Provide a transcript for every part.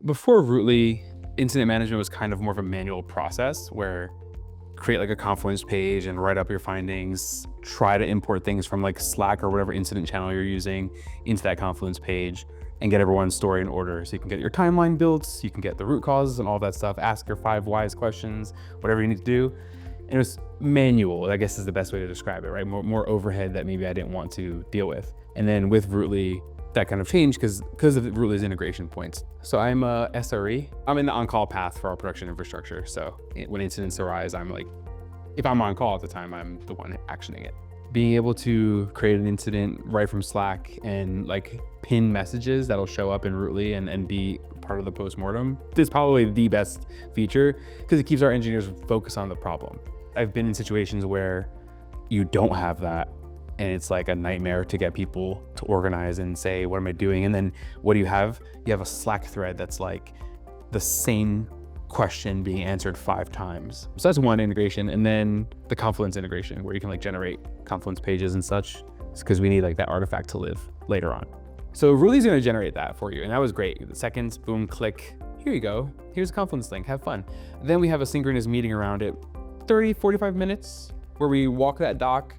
Before Rootly, incident management was kind of more of a manual process where create like a Confluence page and write up your findings, try to import things from like Slack or whatever incident channel you're using into that Confluence page and get everyone's story in order. So you can get your timeline built, you can get the root causes and all that stuff, ask your 5 whys questions, whatever you need to do. And it was manual, I guess is the best way to describe it, right? More overhead that maybe I didn't want to deal with. And then with Rootly, that kind of changed because of Rootly's integration points. So I'm a SRE. I'm in the on-call path for our production infrastructure. So when incidents arise, I'm like, if I'm on call at the time, I'm the one actioning it. Being able to create an incident right from Slack and like pin messages that'll show up in Rootly and be part of the post-mortem is probably the best feature because it keeps our engineers focused on the problem. I've been in situations where you don't have that and it's like a nightmare to get people to organize and say, what am I doing? And then what do you have? You have a Slack thread that's like the same question being answered 5 times. So that's one integration. And then the Confluence integration where you can like generate Confluence pages and such because we need like that artifact to live later on. So Rootly's gonna generate that for you. And that was great. The seconds, boom, click, here you go. Here's a Confluence link, have fun. Then we have a synchronous meeting around it, 30, 45 minutes where we walk that doc,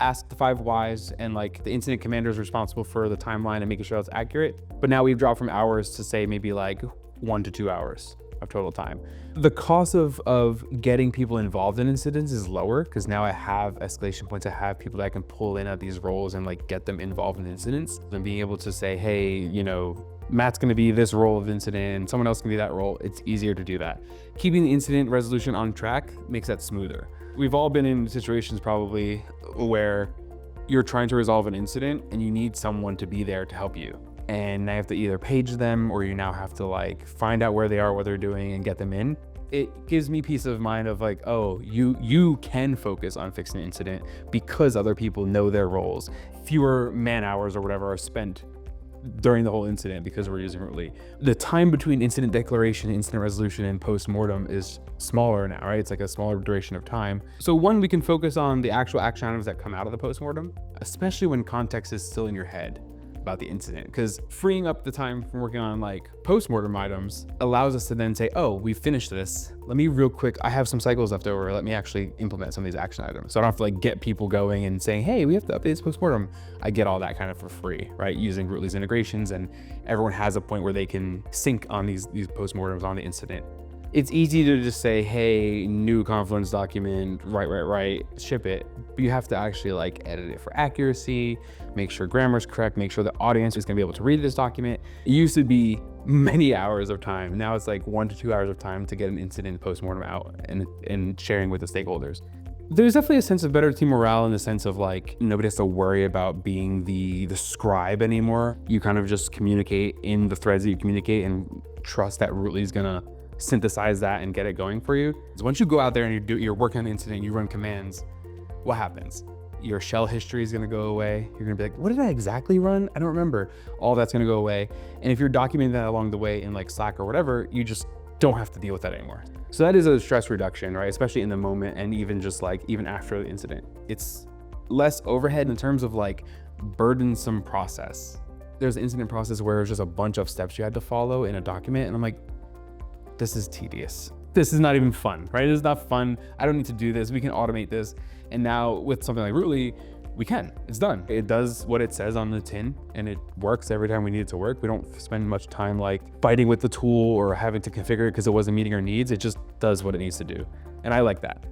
ask the 5 whys, and like the incident commander is responsible for the timeline and making sure that's accurate. But now we've dropped from hours to say maybe like 1 to 2 hours of total time. The cost of getting people involved in incidents is lower because now I have escalation points. I have people that I can pull in at these roles and like get them involved in incidents and being able to say, hey, you know, Matt's gonna be this role of incident, someone else can be that role. It's easier to do that. Keeping the incident resolution on track makes that smoother. We've all been in situations probably where you're trying to resolve an incident and you need someone to be there to help you. And now you have to either page them or you now have to like find out where they are, what they're doing and get them in. It gives me peace of mind of like, oh, you can focus on fixing an incident because other people know their roles. Fewer man hours or whatever are spent during the whole incident because we're using Rootly. The time between incident declaration, incident resolution, and post-mortem is smaller now, right? It's like a smaller duration of time. So one, we can focus on the actual action items that come out of the post-mortem, especially when context is still in your head about the incident, because freeing up the time from working on like post-mortem items allows us to then say, oh, we finished this. Let me real quick, I have some cycles left over. Let me actually implement some of these action items. So I don't have to like get people going and saying, hey, we have to update this post-mortem. I get all that kind of for free, right? Using Rootly's integrations, and everyone has a point where they can sync on these post-mortems on the incident. It's easy to just say, hey, new Confluence document, right, ship it. But you have to actually like edit it for accuracy, make sure grammar's correct, make sure the audience is gonna be able to read this document. It used to be many hours of time. Now it's like 1 to 2 hours of time to get an incident post-mortem out and sharing with the stakeholders. There's definitely a sense of better team morale in the sense of like, nobody has to worry about being the scribe anymore. You kind of just communicate in the threads that you communicate and trust that Rootly's gonna synthesize that and get it going for you. So once you go out there and you're working on an incident, you run commands, what happens? Your shell history is gonna go away. You're gonna be like, what did I exactly run? I don't remember. All that's gonna go away. And if you're documenting that along the way in like Slack or whatever, you just don't have to deal with that anymore. So that is a stress reduction, right? Especially in the moment and even just like, even after the incident. It's less overhead in terms of like burdensome process. There's an incident process where it's just a bunch of steps you had to follow in a document. And I'm like, this is tedious. This is not even fun, right? It's not fun. I don't need to do this. We can automate this. And now with something like Rootly, we can. It's done. It does what it says on the tin and it works every time we need it to work. We don't spend much time like fighting with the tool or having to configure it because it wasn't meeting our needs. It just does what it needs to do. And I like that.